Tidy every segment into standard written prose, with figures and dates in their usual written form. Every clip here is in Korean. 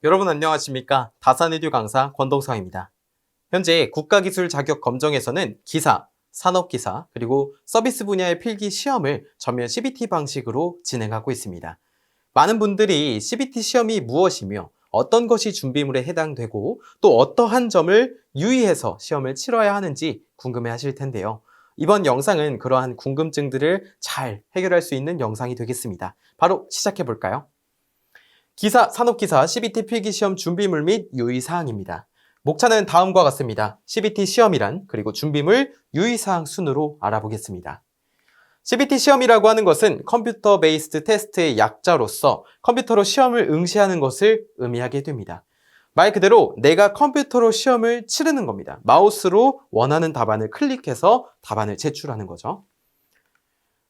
여러분 안녕하십니까? 다산에듀 강사 권동성입니다. 현재 국가기술 자격 검정에서는 기사, 산업기사, 그리고 서비스 분야의 필기 시험을 전면 CBT 방식으로 진행하고 있습니다. 많은 분들이 CBT 시험이 무엇이며 어떤 것이 준비물에 해당되고 또 어떠한 점을 유의해서 시험을 치러야 하는지 궁금해 하실 텐데요. 이번 영상은 그러한 궁금증들을 잘 해결할 수 있는 영상이 되겠습니다. 바로 시작해 볼까요? 기사, 산업기사, CBT 필기시험 준비물 및 유의사항입니다. 목차는 다음과 같습니다. CBT 시험이란, 그리고 준비물, 유의사항 순으로 알아보겠습니다. CBT 시험이라고 하는 것은 컴퓨터 베이스드 테스트의 약자로서 컴퓨터로 시험을 응시하는 것을 의미하게 됩니다. 말 그대로 내가 컴퓨터로 시험을 치르는 겁니다. 마우스로 원하는 답안을 클릭해서 답안을 제출하는 거죠.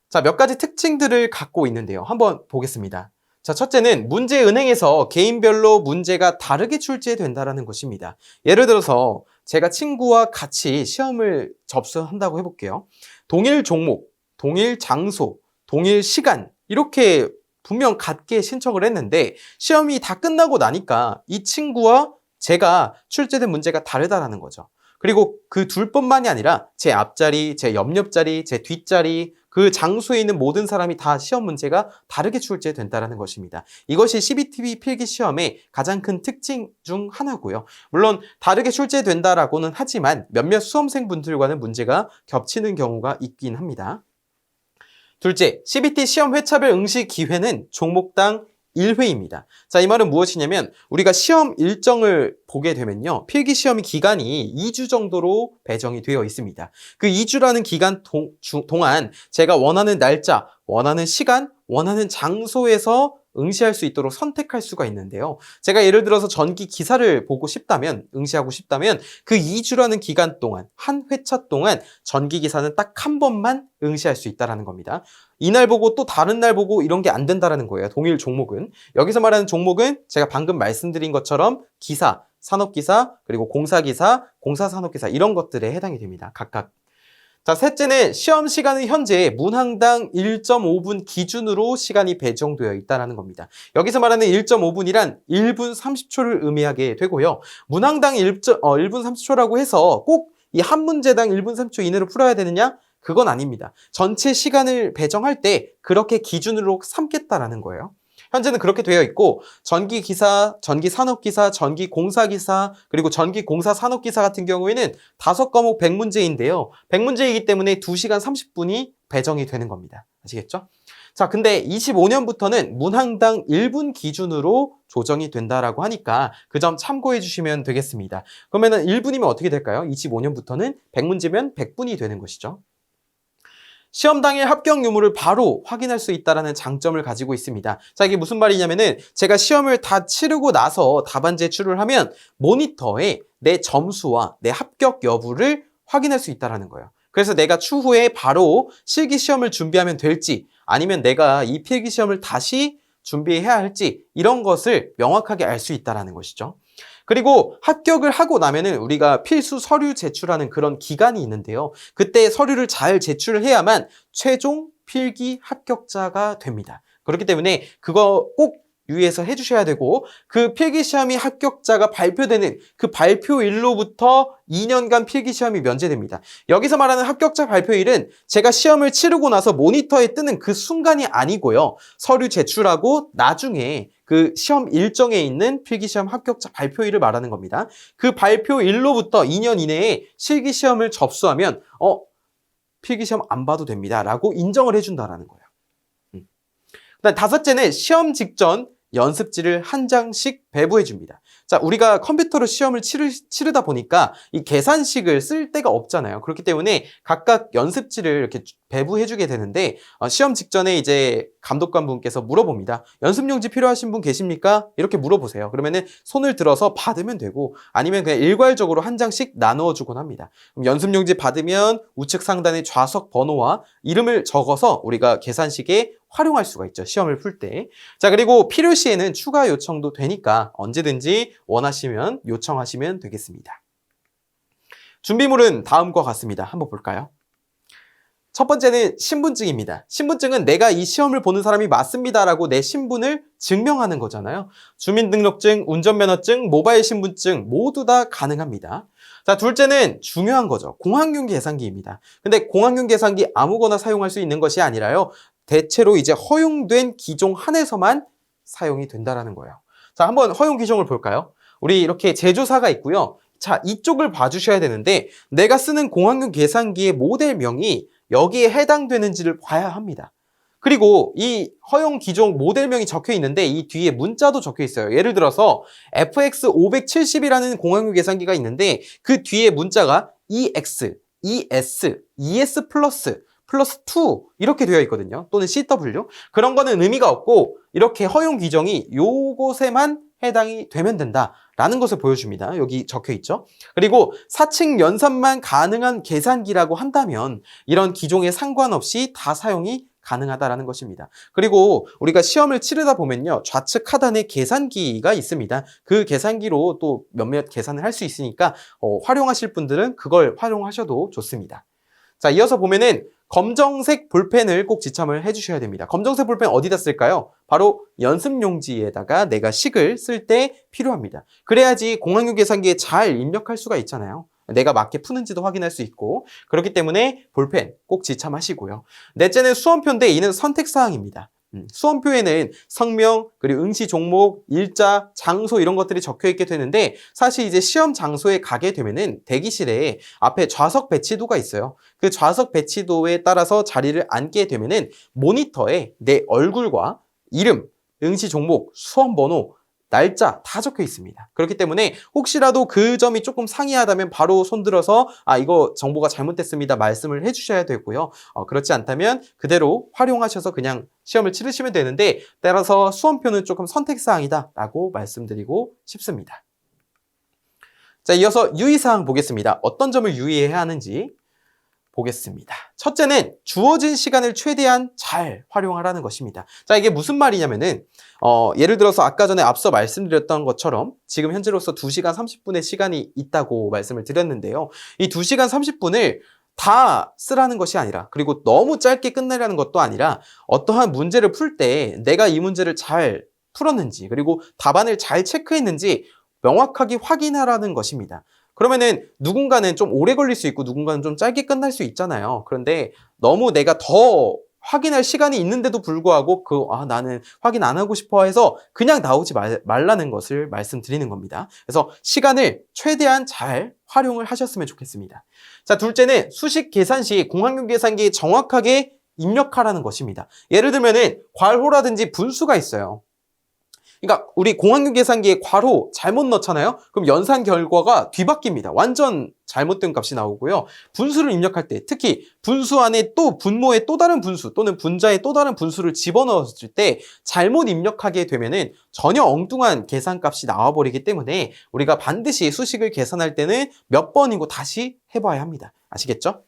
자, 몇 가지 특징들을 갖고 있는데요. 한번 보겠습니다. 자, 첫째는 문제은행에서 개인별로 문제가 다르게 출제된다는 것입니다. 예를 들어서 제가 친구와 같이 시험을 접수한다고 해볼게요. 동일 종목, 동일 장소, 동일 시간 이렇게 분명 같게 신청을 했는데 시험이 다 끝나고 나니까 이 친구와 제가 출제된 문제가 다르다는 거죠. 그리고 그 둘뿐만이 아니라 제 앞자리, 제 옆자리, 제 뒷자리 그 장소에 있는 모든 사람이 다 시험 문제가 다르게 출제된다는 것입니다. 이것이 CBT 필기 시험의 가장 큰 특징 중 하나고요. 물론 다르게 출제된다라고는 하지만 몇몇 수험생분들과는 문제가 겹치는 경우가 있긴 합니다. 둘째, CBT 시험 회차별 응시 기회는 종목당 1회입니다. 자, 이 말은 무엇이냐면 우리가 시험 일정을 보게 되면요. 필기 시험의 기간이 2주 정도로 배정이 되어 있습니다. 그 2주라는 기간 동안 제가 원하는 날짜, 원하는 시간, 원하는 장소에서 응시할 수 있도록 선택할 수가 있는데요. 제가 예를 들어서 전기 기사를 보고 싶다면, 응시하고 싶다면 그 2주라는 기간 동안, 한 회차 동안 전기 기사는 딱 한 번만 응시할 수 있다는 겁니다. 이날 보고 또 다른 날 보고 이런 게 안 된다는 거예요. 동일 종목은. 여기서 말하는 종목은 제가 방금 말씀드린 것처럼 기사, 산업기사, 그리고 공사기사, 공사산업기사 이런 것들에 해당이 됩니다. 각각. 자, 셋째는 시험 시간은 현재 문항당 1.5분 기준으로 시간이 배정되어 있다는 겁니다. 여기서 말하는 1.5분이란 1분 30초를 의미하게 되고요. 문항당 1분 30초라고 해서 꼭 이 한 문제당 1분 30초 이내로 풀어야 되느냐? 그건 아닙니다. 전체 시간을 배정할 때 그렇게 기준으로 삼겠다라는 거예요. 현재는 그렇게 되어 있고 전기기사, 전기산업기사, 전기공사기사, 그리고 전기공사산업기사 같은 경우에는 5과목 100문제인데요. 100문제이기 때문에 2시간 30분이 배정이 되는 겁니다. 아시겠죠? 자, 근데 25년부터는 문항당 1분 기준으로 조정이 된다라고 하니까 그 점 참고해 주시면 되겠습니다. 그러면은 1분이면 어떻게 될까요? 25년부터는 100문제면 100분이 되는 것이죠. 시험 당일 합격 유무를 바로 확인할 수 있다는 장점을 가지고 있습니다. 자, 이게 무슨 말이냐면은 제가 시험을 다 치르고 나서 답안 제출을 하면 모니터에 내 점수와 내 합격 여부를 확인할 수 있다는 거예요. 그래서 내가 추후에 바로 실기 시험을 준비하면 될지 아니면 내가 이 필기 시험을 다시 준비해야 할지 이런 것을 명확하게 알 수 있다는 것이죠. 그리고 합격을 하고 나면은 우리가 필수 서류 제출하는 그런 기간이 있는데요. 그때 서류를 잘 제출을 해야만 최종 필기 합격자가 됩니다. 그렇기 때문에 그거 꼭 유의해서 해주셔야 되고 그 필기시험이 합격자가 발표되는 그 발표일로부터 2년간 필기시험이 면제됩니다. 여기서 말하는 합격자 발표일은 제가 시험을 치르고 나서 모니터에 뜨는 그 순간이 아니고요. 서류 제출하고 나중에 그 시험 일정에 있는 필기시험 합격자 발표일을 말하는 겁니다. 그 발표일로부터 2년 이내에 실기시험을 접수하면 필기시험 안 봐도 됩니다. 라고 인정을 해준다는 거예요. 그다음 다섯째는 시험 직전 연습지를 한 장씩 배부해 줍니다. 자, 우리가 컴퓨터로 시험을 치르다 보니까 이 계산식을 쓸 데가 없잖아요. 그렇기 때문에 각각 연습지를 이렇게 배부해 주게 되는데 시험 직전에 이제 감독관 분께서 물어봅니다. 연습용지 필요하신 분 계십니까? 이렇게 물어보세요. 그러면은 손을 들어서 받으면 되고 아니면 그냥 일괄적으로 한 장씩 나누어 주곤 합니다. 그럼 연습용지 받으면 우측 상단에 좌석 번호와 이름을 적어서 우리가 계산식에 활용할 수가 있죠. 시험을 풀 때. 자, 그리고 필요시에는 추가 요청도 되니까 언제든지 원하시면 요청하시면 되겠습니다. 준비물은 다음과 같습니다. 한번 볼까요? 첫 번째는 신분증입니다. 신분증은 내가 이 시험을 보는 사람이 맞습니다라고 내 신분을 증명하는 거잖아요. 주민등록증, 운전면허증, 모바일 신분증 모두 다 가능합니다. 자, 둘째는 중요한 거죠. 공학용 계산기입니다. 근데 공학용 계산기 아무거나 사용할 수 있는 것이 아니라요. 대체로 이제 허용된 기종 한에서만 사용이 된다라는 거예요. 자, 한번 허용 기종을 볼까요? 우리 이렇게 제조사가 있고요. 자, 이쪽을 봐주셔야 되는데 내가 쓰는 공학용 계산기의 모델명이 여기에 해당되는지를 봐야 합니다. 그리고 이 허용 기종 모델명이 적혀 있는데 이 뒤에 문자도 적혀 있어요. 예를 들어서 FX570이라는 공학용 계산기가 있는데 그 뒤에 문자가 EX, ES, ES 플러스 2 이렇게 되어 있거든요. 또는 CW. 그런 거는 의미가 없고 이렇게 허용 규정이 요것에만 해당이 되면 된다라는 것을 보여줍니다. 여기 적혀 있죠. 그리고 사측 연산만 가능한 계산기라고 한다면 이런 기종에 상관없이 다 사용이 가능하다라는 것입니다. 그리고 우리가 시험을 치르다 보면요. 좌측 하단에 계산기가 있습니다. 그 계산기로 또 몇몇 계산을 할 수 있으니까 활용하실 분들은 그걸 활용하셔도 좋습니다. 자, 이어서 보면은 검정색 볼펜을 꼭 지참을 해주셔야 됩니다. 검정색 볼펜 어디다 쓸까요? 바로 연습용지에다가 내가 식을 쓸 때 필요합니다. 그래야지 공학용 계산기에 잘 입력할 수가 있잖아요. 내가 맞게 푸는지도 확인할 수 있고 그렇기 때문에 볼펜 꼭 지참하시고요. 넷째는 수험표인데 이는 선택사항입니다. 수험표에는 성명, 그리고 응시 종목, 일자, 장소 이런 것들이 적혀 있게 되는데 사실 이제 시험 장소에 가게 되면은 대기실에 앞에 좌석 배치도가 있어요. 그 좌석 배치도에 따라서 자리를 앉게 되면은 모니터에 내 얼굴과 이름, 응시 종목, 수험 번호, 날짜 다 적혀 있습니다. 그렇기 때문에 혹시라도 그 점이 조금 상이하다면 바로 손들어서 이거 정보가 잘못됐습니다 말씀을 해주셔야 되고요. 그렇지 않다면 그대로 활용하셔서 그냥 시험을 치르시면 되는데 따라서 수험표는 조금 선택사항이다 라고 말씀드리고 싶습니다. 자, 이어서 유의사항 보겠습니다. 어떤 점을 유의해야 하는지 보겠습니다. 첫째는 주어진 시간을 최대한 잘 활용하라는 것입니다. 자, 이게 무슨 말이냐면은 예를 들어서 아까 전에 앞서 말씀드렸던 것처럼 지금 현재로서 2시간 30분의 시간이 있다고 말씀을 드렸는데요. 이 2시간 30분을 다 쓰라는 것이 아니라 그리고 너무 짧게 끝내라는 것도 아니라 어떠한 문제를 풀 때 내가 이 문제를 잘 풀었는지 그리고 답안을 잘 체크했는지 명확하게 확인하라는 것입니다. 그러면은 누군가는 좀 오래 걸릴 수 있고 누군가는 좀 짧게 끝날 수 있잖아요. 그런데 너무 내가 더 확인할 시간이 있는데도 불구하고 나는 확인 안 하고 싶어 해서 그냥 나오지 말라는 것을 말씀드리는 겁니다. 그래서 시간을 최대한 잘 활용을 하셨으면 좋겠습니다. 자, 둘째는 수식 계산 시 공학용 계산기에 정확하게 입력하라는 것입니다. 예를 들면은 괄호라든지 분수가 있어요. 그러니까 우리 공학용 계산기에 괄호 잘못 넣잖아요. 그럼 연산 결과가 뒤바뀝니다. 완전 잘못된 값이 나오고요. 분수를 입력할 때 특히 분수 안에 또 분모에 또 다른 분수 또는 분자에 또 다른 분수를 집어넣었을 때 잘못 입력하게 되면은 전혀 엉뚱한 계산값이 나와버리기 때문에 우리가 반드시 수식을 계산할 때는 몇 번이고 다시 해봐야 합니다. 아시겠죠?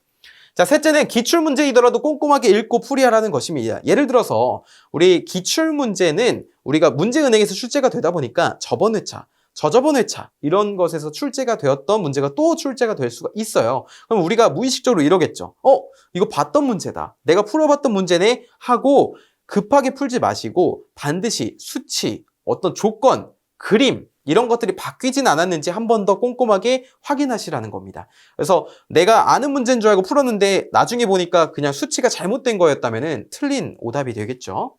자, 셋째는 기출문제이더라도 꼼꼼하게 읽고 풀이하라는 것입니다. 예를 들어서 우리 기출문제는 우리가 문제은행에서 출제가 되다 보니까 저번 회차, 저저번 회차 이런 것에서 출제가 되었던 문제가 또 출제가 될 수가 있어요. 그럼 우리가 무의식적으로 이러겠죠. 이거 봤던 문제다. 내가 풀어봤던 문제네 하고 급하게 풀지 마시고 반드시 수치, 어떤 조건, 그림 이런 것들이 바뀌진 않았는지 한 번 더 꼼꼼하게 확인하시라는 겁니다. 그래서 내가 아는 문제인 줄 알고 풀었는데 나중에 보니까 그냥 수치가 잘못된 거였다면 틀린 오답이 되겠죠.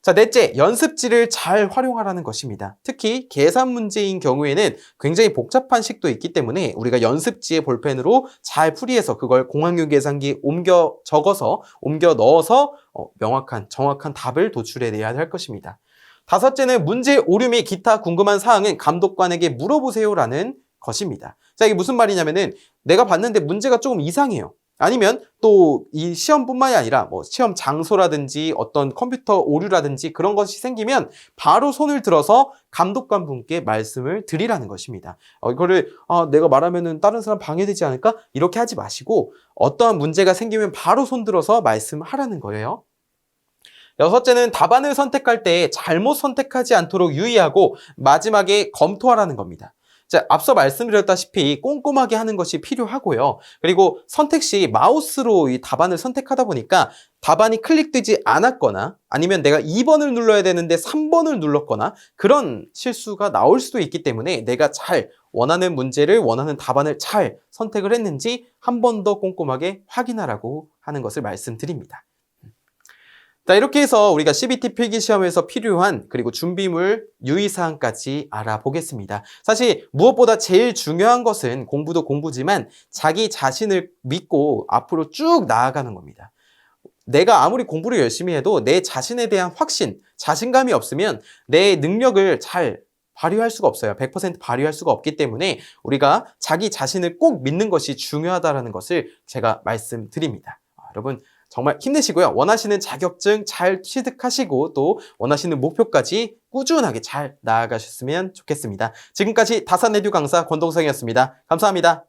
자, 넷째, 연습지를 잘 활용하라는 것입니다. 특히 계산 문제인 경우에는 굉장히 복잡한 식도 있기 때문에 우리가 연습지에 볼펜으로 잘 풀이해서 그걸 공학용 계산기에 옮겨 적어서 옮겨 넣어서 명확한 정확한 답을 도출해내야 할 것입니다. 다섯째는 문제 오류 및 기타 궁금한 사항은 감독관에게 물어보세요라는 것입니다. 자, 이게 무슨 말이냐면은 내가 봤는데 문제가 조금 이상해요. 아니면 또 이 시험뿐만이 아니라 시험 장소라든지 어떤 컴퓨터 오류라든지 그런 것이 생기면 바로 손을 들어서 감독관 분께 말씀을 드리라는 것입니다. 이거를 내가 말하면은 다른 사람 방해되지 않을까? 이렇게 하지 마시고 어떠한 문제가 생기면 바로 손 들어서 말씀하라는 거예요. 여섯째는 답안을 선택할 때 잘못 선택하지 않도록 유의하고 마지막에 검토하라는 겁니다. 자, 앞서 말씀드렸다시피 꼼꼼하게 하는 것이 필요하고요. 그리고 선택 시 마우스로 이 답안을 선택하다 보니까 답안이 클릭되지 않았거나 아니면 내가 2번을 눌러야 되는데 3번을 눌렀거나 그런 실수가 나올 수도 있기 때문에 내가 잘 원하는 문제를 원하는 답안을 잘 선택을 했는지 한 번 더 꼼꼼하게 확인하라고 하는 것을 말씀드립니다. 자, 이렇게 해서 우리가 CBT 필기시험에서 필요한 그리고 준비물, 유의사항까지 알아보겠습니다. 사실 무엇보다 제일 중요한 것은 공부도 공부지만 자기 자신을 믿고 앞으로 쭉 나아가는 겁니다. 내가 아무리 공부를 열심히 해도 내 자신에 대한 확신, 자신감이 없으면 내 능력을 잘 발휘할 수가 없어요. 100% 발휘할 수가 없기 때문에 우리가 자기 자신을 꼭 믿는 것이 중요하다는 것을 제가 말씀드립니다. 여러분 정말 힘내시고요. 원하시는 자격증 잘 취득하시고 또 원하시는 목표까지 꾸준하게 잘 나아가셨으면 좋겠습니다. 지금까지 다산에듀 강사 권동성이었습니다. 감사합니다.